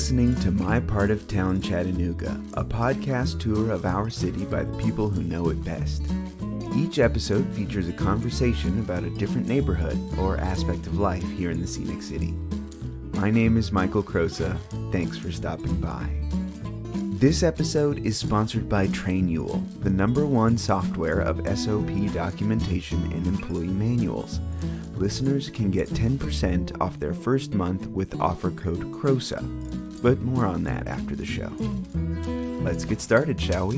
listening to My Part of Town Chattanooga, a podcast tour of our city by the people who know it best. Each episode features a conversation about a different neighborhood or aspect of life here in the scenic city. My name is Michael Crosa. Thanks for stopping by. This episode is sponsored by Trainual, the #1 software of SOP documentation and employee manuals. Listeners can get 10% off their first month with offer code CROSA, but more on that after the show. Let's get started, shall we?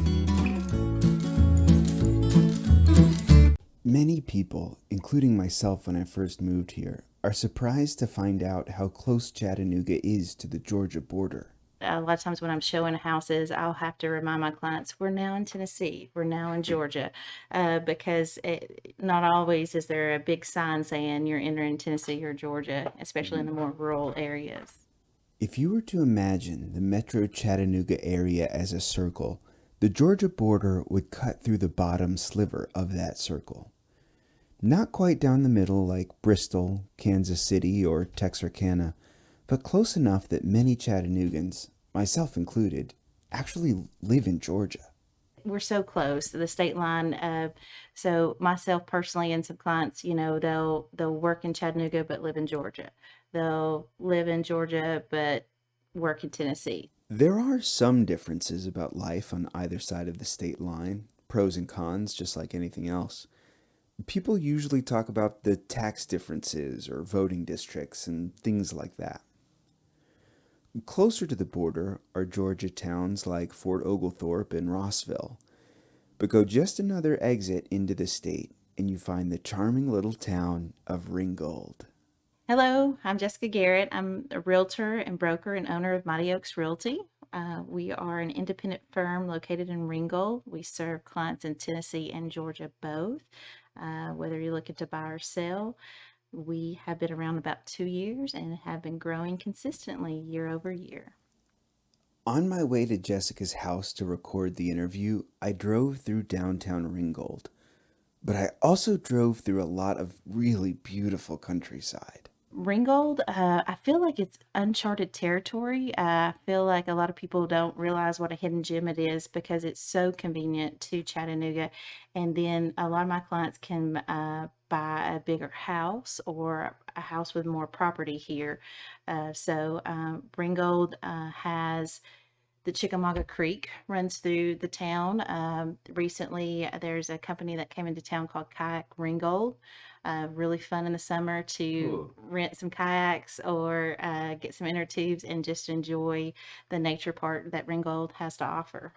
Many people, including myself when I first moved here, are surprised to find out how close Chattanooga is to the Georgia border. A lot of times when I'm showing houses, I'll have to remind my clients, we're now in Tennessee, we're now in Georgia, because not always is there a big sign saying you're entering Tennessee or Georgia, especially in the more rural areas. If you were to imagine the metro Chattanooga area as a circle, the Georgia border would cut through the bottom sliver of that circle. Not quite down the middle like Bristol, Kansas City, or Texarkana, but close enough that many Chattanoogans, myself included, actually live in Georgia. We're so close to the state line. So myself personally and some clients, they'll work in Chattanooga but live in Georgia. They'll live in Georgia but work in Tennessee. There are some differences about life on either side of the state line, pros and cons, just like anything else. People usually talk about the tax differences or voting districts and things like that. Closer to the border are Georgia towns like Fort Oglethorpe and Rossville, but go just another exit into the state and you find the charming little town of Ringgold. Hello, I'm Jessica Garrett. I'm a realtor and broker and owner of Mighty Oaks Realty. We are an independent firm located in Ringgold. We serve clients in Tennessee and Georgia both, whether you're looking to buy or sell. We have been around about 2 years and have been growing consistently year over year. On my way to Jessica's house to record the interview, I drove through downtown Ringgold, but I also drove through a lot of really beautiful countryside. Ringgold, I feel like it's uncharted territory. I feel like a lot of people don't realize what a hidden gem it is because it's so convenient to Chattanooga. And then a lot of my clients can buy a bigger house or a house with more property here. Ringgold has the Chickamauga Creek runs through the town. Recently, there's a company that came into town called Kayak Ringgold. Really fun in the summer to rent some kayaks or get some inner tubes and just enjoy the nature part that Ringgold has to offer.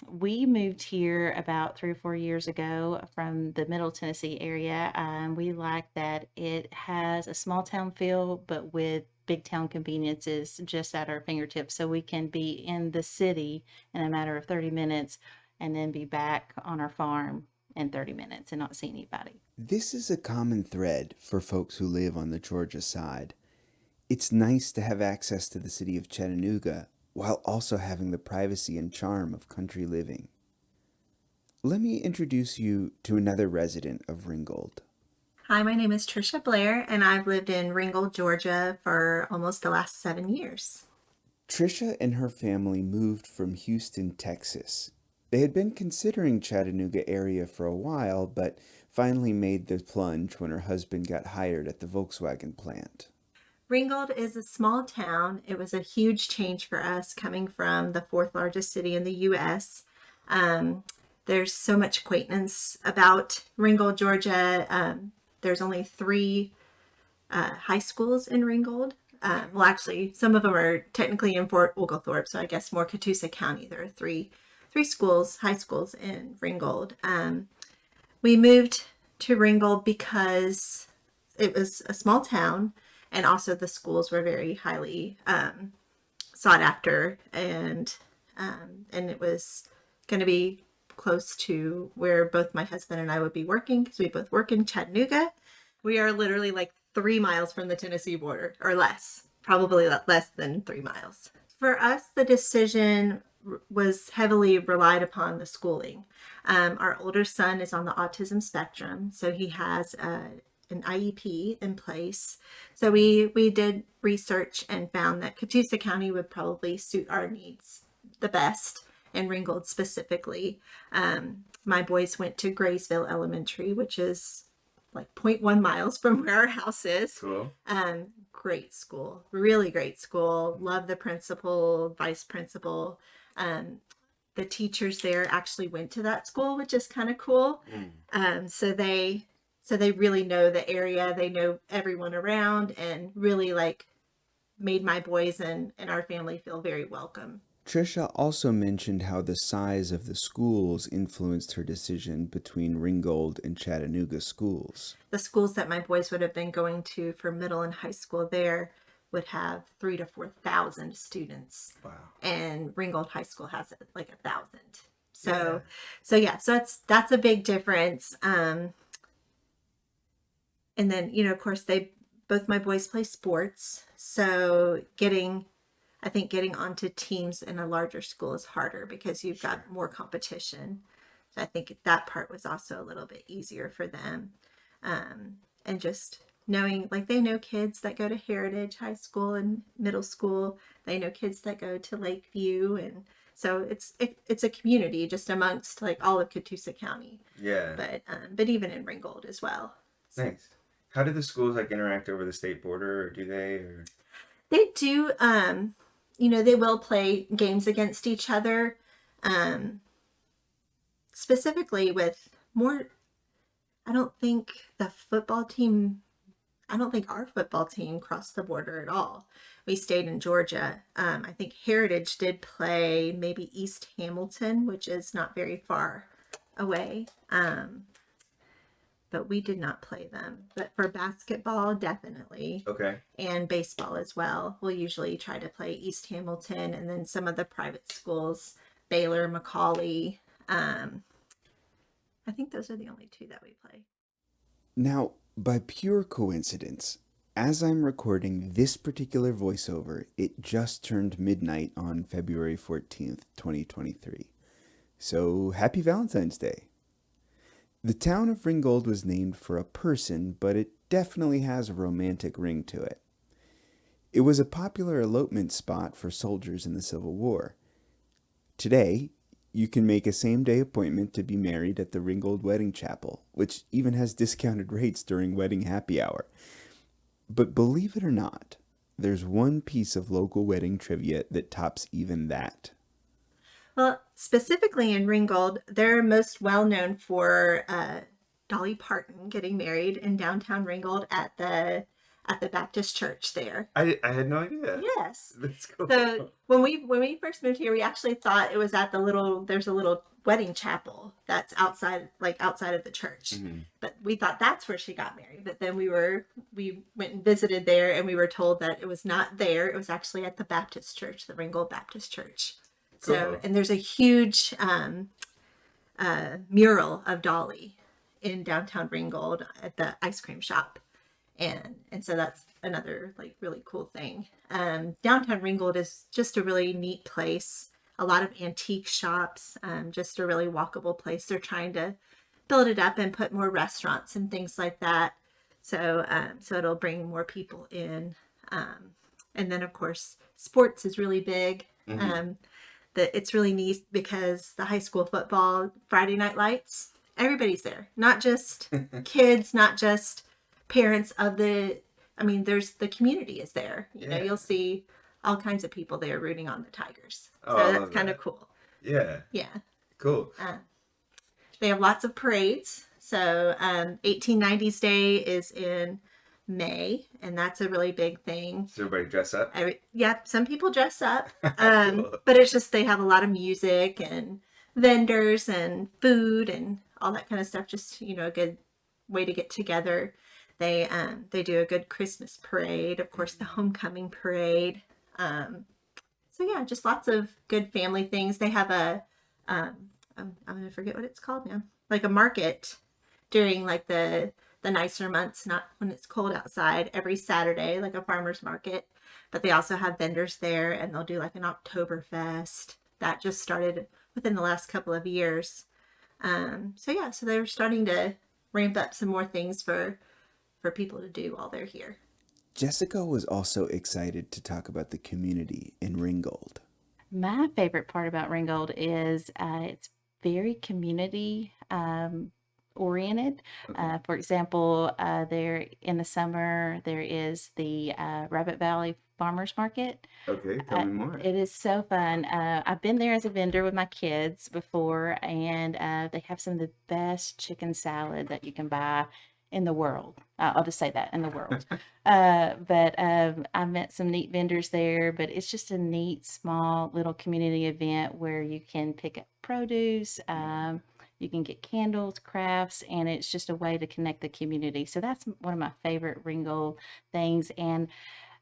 We moved here about 3 or 4 years ago from the Middle Tennessee area. We like that it has a small town feel, but with big town conveniences just at our fingertips. So we can be in the city in a matter of 30 minutes and then be back on our farm in 30 minutes and not see anybody. This is a common thread for folks who live on the Georgia side. It's nice to have access to the city of Chattanooga while also having the privacy and charm of country living. Let me introduce you to another resident of Ringgold. Hi, my name is Trisha Blair, and I've lived in Ringgold, Georgia for almost the last 7 years. Trisha and her family moved from Houston, Texas. They had been considering Chattanooga area for a while, but finally made the plunge when her husband got hired at the Volkswagen plant. Ringgold is a small town. It was a huge change for us coming from the 4th largest city in the U.S. There's so much quaintness about Ringgold, Georgia. There's only 3 high schools in Ringgold. Well, actually, some of them are technically in Fort Oglethorpe, so I guess more Catoosa County. There are three schools, high schools in Ringgold. We moved to Ringgold because it was a small town, and also the schools were very highly sought after, and it was going to be close to where both my husband and I would be working because we both work in Chattanooga. We are literally like 3 miles from the Tennessee border, or less, probably less than 3 miles. For us, the decision was heavily relied upon the schooling. Our older son is on the autism spectrum, so he has an IEP in place. So we did research and found that Catoosa County would probably suit our needs the best, and Ringgold specifically. My boys went to Graysville Elementary, which is like zero point 0.1 miles from where our house is. Cool. Great school, really great school. Love the principal, vice principal. The teachers there actually went to that school, which is kind of cool. So they really know the area. They know everyone around, and really like made my boys and our family feel very welcome. Trisha also mentioned how the size of the schools influenced her decision between Ringgold and Chattanooga schools. The schools that my boys would have been going to for middle and high school there would have 3,000 to 4,000 students. Wow. And Ringgold High School has like 1,000. So that's a big difference. And then, of course, both my boys play sports. So I think getting onto teams in a larger school is harder because you've got more competition. So I think that part was also a little bit easier for them. And just knowing, like, they know kids that go to Heritage High School and middle school. They know kids that go to Lakeview. And so it's a community just amongst like all of Catoosa County. Yeah. But even in Ringgold as well. So. Nice. How do the schools like interact over the state border, or do they? Or... They do. They will play games against each other, specifically with more. I don't think our football team crossed the border at all. We stayed in Georgia. I think Heritage did play maybe East Hamilton, which is not very far away. But we did not play them. But for basketball, definitely. Okay. And baseball as well. We'll usually try to play East Hamilton, and then some of the private schools, Baylor, Macaulay. I think those are the only two that we play. Now, by pure coincidence, as I'm recording this particular voiceover, it just turned midnight on February 14th, 2023. So, happy Valentine's Day. The town of Ringgold was named for a person, but it definitely has a romantic ring to it. It was a popular elopement spot for soldiers in the Civil War. Today, you can make a same-day appointment to be married at the Ringgold Wedding Chapel, which even has discounted rates during wedding happy hour. But believe it or not, there's one piece of local wedding trivia that tops even that. Well, specifically in Ringgold, they're most well known for Dolly Parton getting married in downtown Ringgold at the Baptist church there. I had no idea. Yes. That's cool. So when we first moved here, we actually thought it was at there's a little wedding chapel that's outside of the church. Mm-hmm. But we thought that's where she got married. But then we went and visited there, and we were told that it was not there. It was actually at the Baptist church, the Ringgold Baptist Church. Cool. So, and there's a huge mural of Dolly in downtown Ringgold at the ice cream shop. And so that's another like really cool thing. Downtown Ringgold is just a really neat place. A lot of antique shops, just a really walkable place. They're trying to build it up and put more restaurants and things like that. So it'll bring more people in. And then of course, sports is really big. Mm-hmm. It's really neat because the high school football Friday night lights, everybody's there. Not just kids, not just parents of the community is there. You know, you'll see all kinds of people there rooting on the Tigers. So that's kind of cool. Yeah. Yeah. Cool. They have lots of parades. So 1890s Day is in May, and that's a really big thing. Does everybody dress up? Some people dress up. Cool. But it's just they have a lot of music and vendors and food and all that kind of stuff. Just, a good way to get together. They do a good Christmas parade, of course, the homecoming parade. Just lots of good family things. They have I'm gonna forget what it's called now. Like a market during like the nicer months, not when it's cold outside, every Saturday, like a farmer's market. But they also have vendors there, and they'll do like an Oktoberfest. That just started within the last couple of years. So they're starting to ramp up some more things for for people to do while they're here. Jessica was also excited to talk about the community in Ringgold. My favorite part about Ringgold is it's very community oriented. For example, there in the summer there is the Rabbit Valley Farmers Market. Okay, tell me more. It is so fun. I've been there as a vendor with my kids before, and they have some of the best chicken salad that you can buy in the world. I'll just say that, in the world. But I met some neat vendors there, but it's just a neat, small little community event where you can pick up produce, you can get candles, crafts, and it's just a way to connect the community. So that's one of my favorite Ringgold things. And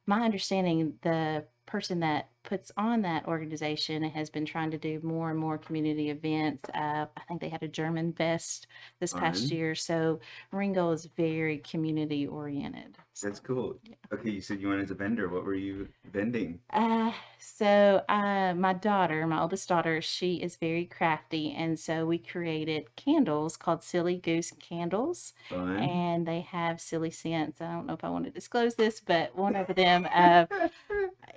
my understanding, the person that puts on that organization has been trying to do more and more community events. I think they had a German fest this past Fun. year. So Ringo is very community oriented. That's cool. Okay, you said you went as a vendor. What were you vending? My daughter, my oldest daughter, she is very crafty, and so we created candles called Silly Goose candles, Fun. and they have silly scents. I don't know if I want to disclose this, but one of them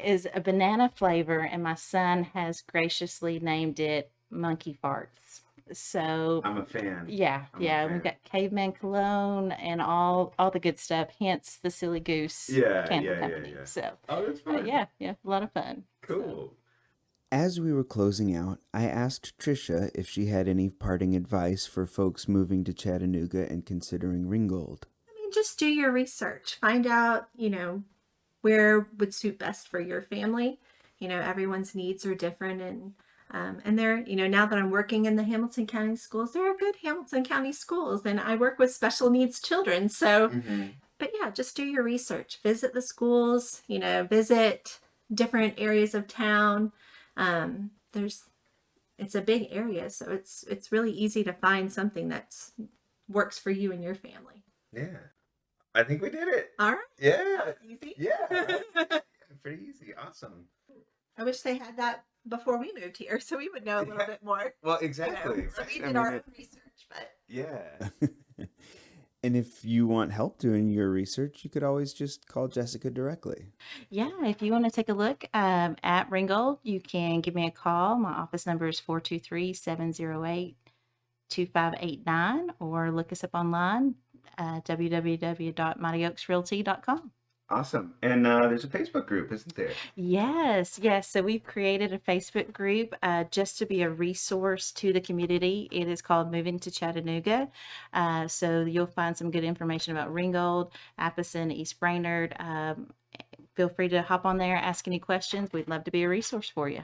is a banana flavor, and my son has graciously named it Monkey Farts. So I'm a fan. yeah, I'm a yeah, we've fan. got caveman cologne and all the good stuff. Hence the Silly Goose Yeah, Candle yeah, yeah, Company. yeah. So Oh, that's fun. yeah, a lot of fun. So, Cool. As we were closing out, I asked Trisha if she had any parting advice for folks moving to Chattanooga and considering Ringgold. I mean, just do your research. Find out, where would suit best for your family. Everyone's needs are different, and there, now that I'm working in the Hamilton County schools, there are good Hamilton County schools, and I work with special needs children. So, but yeah, just do your research. Visit the schools. Visit different areas of town. It's a big area, so it's really easy to find something that's works for you and your family. Yeah. I think we did it. All right. Yeah. That was easy. Yeah. Pretty easy. Awesome. I wish they had that before we moved here, so we would know a little bit more. Well, exactly. So we I did mean, our own research, but yeah. And if you want help doing your research, you could always just call Jessica directly. yeah, if you want to take a look at Ringgold, you can give me a call. My office number is 423-708-2589, or look us up online, www.mightyoaksrealty.com. Awesome. And there's a Facebook group, isn't there? Yes. So we've created a Facebook group just to be a resource to the community. It is called Moving to Chattanooga. So you'll find some good information about Ringgold, Appleton, East Brainerd. Feel free to hop on there, ask any questions. We'd love to be a resource for you.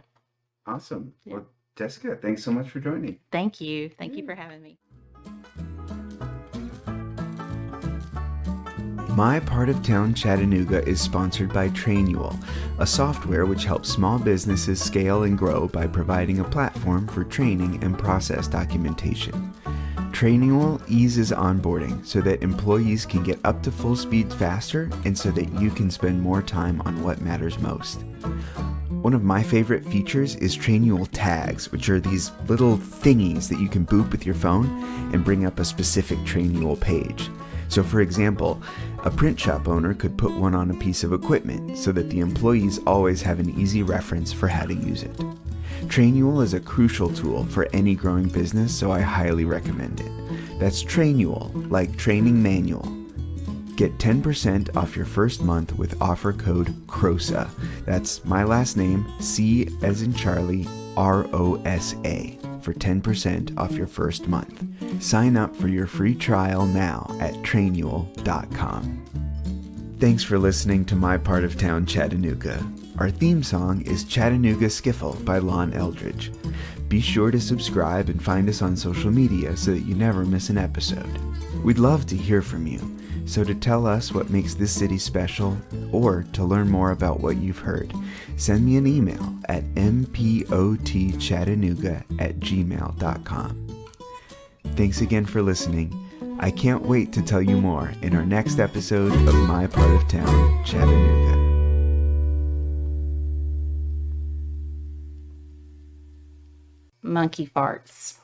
Awesome. Yeah. Well, Jessica, thanks so much for joining. Thank you. Thank you for having me. My Part of Town Chattanooga is sponsored by Trainual, a software which helps small businesses scale and grow by providing a platform for training and process documentation. Trainual eases onboarding so that employees can get up to full speed faster and so that you can spend more time on what matters most. One of my favorite features is Trainual tags, which are these little thingies that you can boop with your phone and bring up a specific Trainual page. So for example, a print shop owner could put one on a piece of equipment so that the employees always have an easy reference for how to use it. Trainual is a crucial tool for any growing business, so I highly recommend it. That's Trainual, like training manual. Get 10% off your first month with offer code CROSA. That's my last name, C as in Charlie, ROSA, for 10% off your first month. Sign up for your free trial now at trainual.com. Thanks for listening to My Part of Town Chattanooga. Our theme song is Chattanooga Skiffle by Lon Eldridge. Be sure to subscribe and find us on social media so that you never miss an episode. We'd love to hear from you, so to tell us what makes this city special, or to learn more about what you've heard, send me an email at mpotchattanooga@gmail.com. Thanks again for listening. I can't wait to tell you more in our next episode of My Part of Town, Chattanooga. Monkey Farts.